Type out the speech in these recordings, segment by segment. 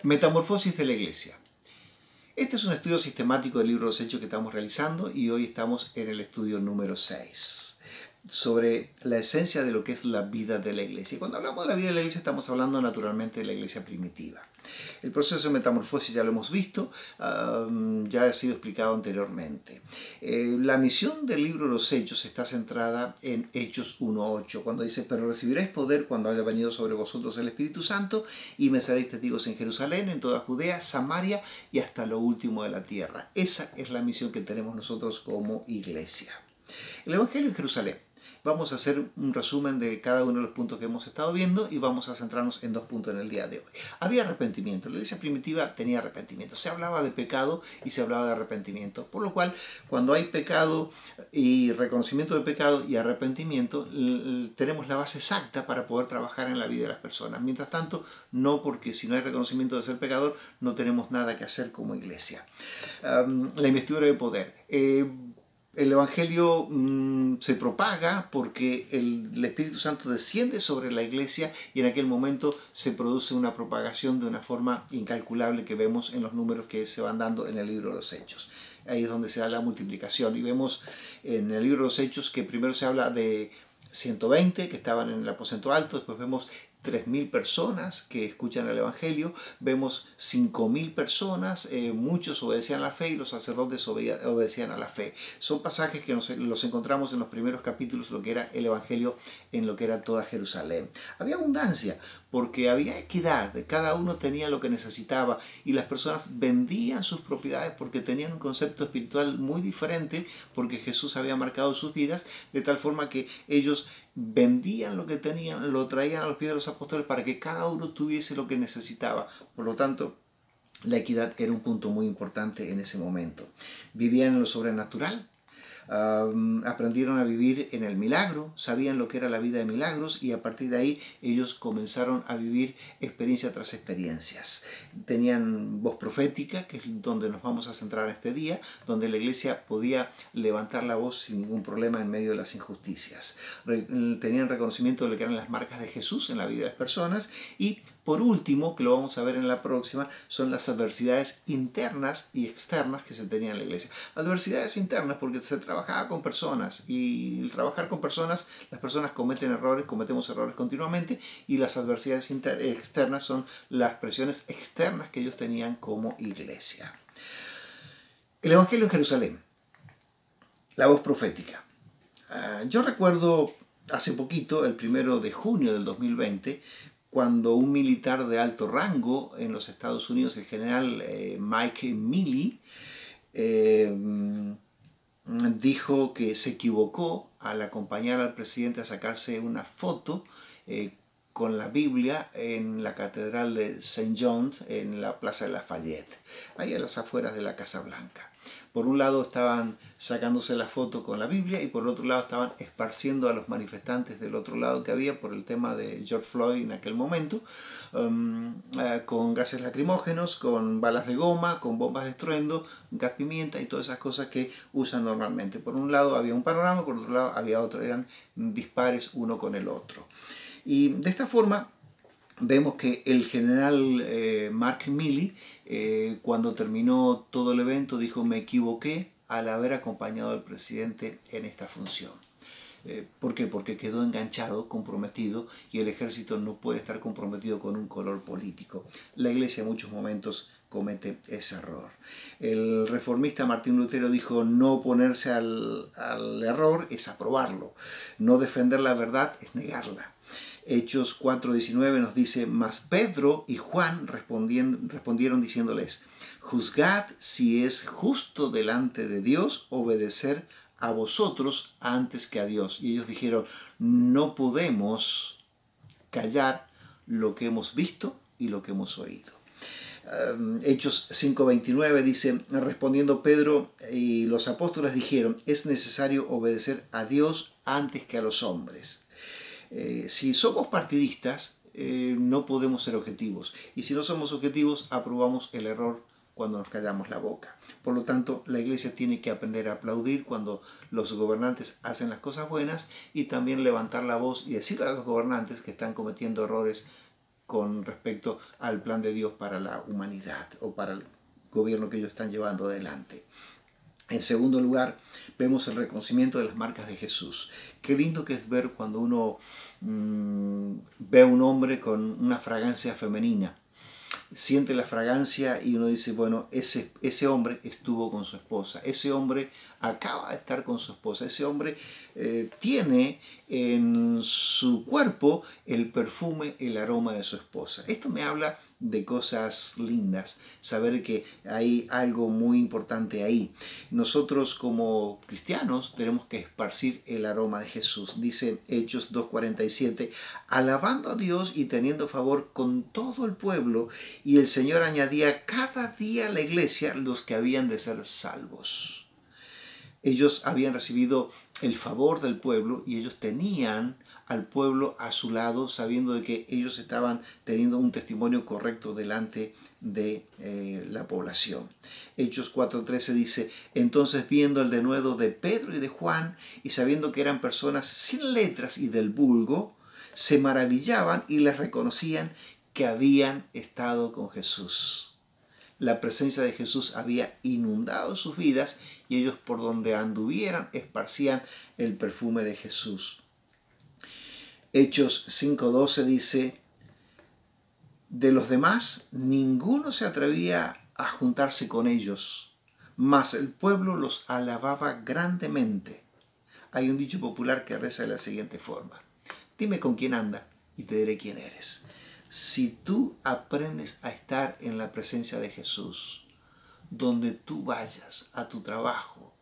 Metamorfosis de la Iglesia. Este es un estudio sistemático del libro de los Hechos que estamos realizando y hoy estamos en el estudio número 6 sobre la esencia de lo que es la vida de la Iglesia. Y cuando hablamos de la vida de la Iglesia estamos hablando naturalmente de la Iglesia primitiva. El proceso de metamorfosis ya lo hemos visto, ya ha sido explicado anteriormente. La misión del libro de los Hechos está centrada en Hechos 1:8, cuando dice: pero recibiréis poder cuando haya venido sobre vosotros el Espíritu Santo y me seréis testigos en Jerusalén, en toda Judea, Samaria y hasta lo último de la tierra. Esa es la misión que tenemos nosotros como iglesia. El Evangelio en Jerusalén. Vamos a hacer un resumen de cada uno de los puntos que hemos estado viendo y vamos a centrarnos en 2 puntos en el día de hoy. Había arrepentimiento. La iglesia primitiva tenía arrepentimiento. Se hablaba de pecado y se hablaba de arrepentimiento. Por lo cual, cuando hay pecado y reconocimiento de pecado y arrepentimiento, tenemos la base exacta para poder trabajar en la vida de las personas. Mientras tanto, no, porque si no hay reconocimiento de ser pecador, no tenemos nada que hacer como iglesia. La investidura de poder. El Evangelio se propaga porque el Espíritu Santo desciende sobre la iglesia y en aquel momento se produce una propagación de una forma incalculable que vemos en los números que se van dando en el libro de los Hechos. Ahí es donde se da la multiplicación y vemos en el libro de los Hechos que primero se habla de 120 que estaban en el aposento alto, después vemos 3.000 personas que escuchan el Evangelio, vemos 5.000 personas, muchos obedecían a la fe y los sacerdotes obedecían a la fe. Son pasajes que los encontramos en los primeros capítulos, lo que era el Evangelio en lo que era toda Jerusalén. Había abundancia, porque había equidad, cada uno tenía lo que necesitaba y las personas vendían sus propiedades porque tenían un concepto espiritual muy diferente, porque Jesús había marcado sus vidas, de tal forma que ellos vendían lo que tenían, lo traían a los pies de los apóstoles para que cada uno tuviese lo que necesitaba. Por lo tanto, la equidad era un punto muy importante en ese momento. Vivían en lo sobrenatural. Aprendieron a vivir en el milagro, sabían lo que era la vida de milagros y a partir de ahí ellos comenzaron a vivir experiencia tras experiencias. Tenían voz profética, que es donde nos vamos a centrar este día, donde la iglesia podía levantar la voz sin ningún problema en medio de las injusticias. Tenían reconocimiento de lo que eran las marcas de Jesús en la vida de las personas y por último, que lo vamos a ver en la próxima, son las adversidades internas y externas que se tenían en la iglesia. Adversidades internas porque se trabajaba con personas y al trabajar con personas, las personas cometen errores, cometemos errores continuamente y las adversidades externas son las presiones externas que ellos tenían como iglesia. El Evangelio en Jerusalén, la voz profética. Yo recuerdo hace poquito, el 1 de junio del 2020, cuando un militar de alto rango en los Estados Unidos, el general Mike Milley, dijo que se equivocó al acompañar al presidente a sacarse una foto con la Biblia en la Catedral de St. John, en la Plaza de Lafayette, ahí a las afueras de la Casa Blanca. Por un lado estaban sacándose la foto con la Biblia y por el otro lado estaban esparciendo a los manifestantes del otro lado que había por el tema de George Floyd en aquel momento, con gases lacrimógenos, con balas de goma, con bombas de estruendo, gas pimienta y todas esas cosas que usan normalmente. Por un lado había un panorama, por otro lado había otro, eran dispares uno con el otro. Y de esta forma vemos que el general Mark Milley, cuando terminó todo el evento, dijo: me equivoqué al haber acompañado al presidente en esta función. ¿Por qué? Porque quedó enganchado, comprometido, y el ejército no puede estar comprometido con un color político. La iglesia en muchos momentos comete ese error. El reformista Martín Lutero dijo: no oponerse al error es aprobarlo, no defender la verdad es negarla. Hechos 4:19 nos dice: mas Pedro y Juan respondieron diciéndoles: juzgad si es justo delante de Dios obedecer a vosotros antes que a Dios. Y ellos dijeron: no podemos callar lo que hemos visto y lo que hemos oído. Hechos 5:29 dice: respondiendo Pedro y los apóstoles dijeron: es necesario obedecer a Dios antes que a los hombres. Si somos partidistas, no podemos ser objetivos. Y si no somos objetivos, aprobamos el error cuando nos callamos la boca. Por lo tanto, la iglesia tiene que aprender a aplaudir cuando los gobernantes hacen las cosas buenas y también levantar la voz y decirle a los gobernantes que están cometiendo errores con respecto al plan de Dios para la humanidad o para el gobierno que ellos están llevando adelante. En segundo lugar, vemos el reconocimiento de las marcas de Jesús. Qué lindo que es ver cuando uno ve a un hombre con una fragancia femenina. Siente la fragancia y uno dice, bueno, ese hombre estuvo con su esposa, ese hombre acaba de estar con su esposa, ese hombre tiene en su cuerpo el perfume, el aroma de su esposa. Esto me habla de cosas lindas, saber que hay algo muy importante ahí. Nosotros como cristianos tenemos que esparcir el aroma de Jesús. Dice Hechos 2:47, alabando a Dios y teniendo favor con todo el pueblo, y el Señor añadía cada día a la iglesia los que habían de ser salvos. Ellos habían recibido el favor del pueblo y ellos tenían al pueblo a su lado, sabiendo de que ellos estaban teniendo un testimonio correcto delante de la población. Hechos 4:13 dice, entonces viendo el denuedo de Pedro y de Juan, y sabiendo que eran personas sin letras y del vulgo, se maravillaban y les reconocían que habían estado con Jesús. La presencia de Jesús había inundado sus vidas y ellos por donde anduvieran esparcían el perfume de Jesús. Hechos 5:12 dice, de los demás ninguno se atrevía a juntarse con ellos, mas el pueblo los alababa grandemente. Hay un dicho popular que reza de la siguiente forma, dime con quién anda y te diré quién eres. Si tú aprendes a estar en la presencia de Jesús, donde tú vayas, a tu trabajo,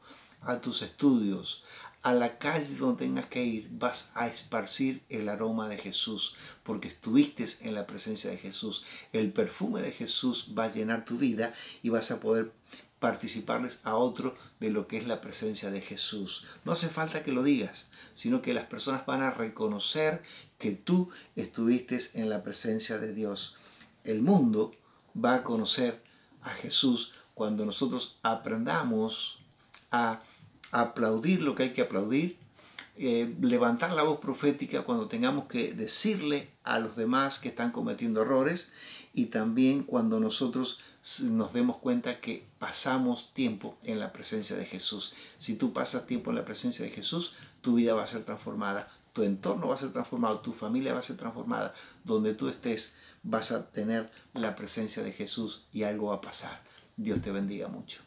a tus estudios, a la calle donde tengas que ir, vas a esparcir el aroma de Jesús, porque estuviste en la presencia de Jesús. El perfume de Jesús va a llenar tu vida y vas a poder participarles a otro de lo que es la presencia de Jesús. No hace falta que lo digas, sino que las personas van a reconocer que tú estuviste en la presencia de Dios. El mundo va a conocer a Jesús cuando nosotros aprendamos a aplaudir lo que hay que aplaudir, levantar la voz profética cuando tengamos que decirle a los demás que están cometiendo errores, y también cuando nosotros nos demos cuenta que pasamos tiempo en la presencia de Jesús. Si tú pasas tiempo en la presencia de Jesús, tu vida va a ser transformada, tu entorno va a ser transformado, tu familia va a ser transformada. Donde tú estés vas a tener la presencia de Jesús y algo va a pasar. Dios te bendiga mucho.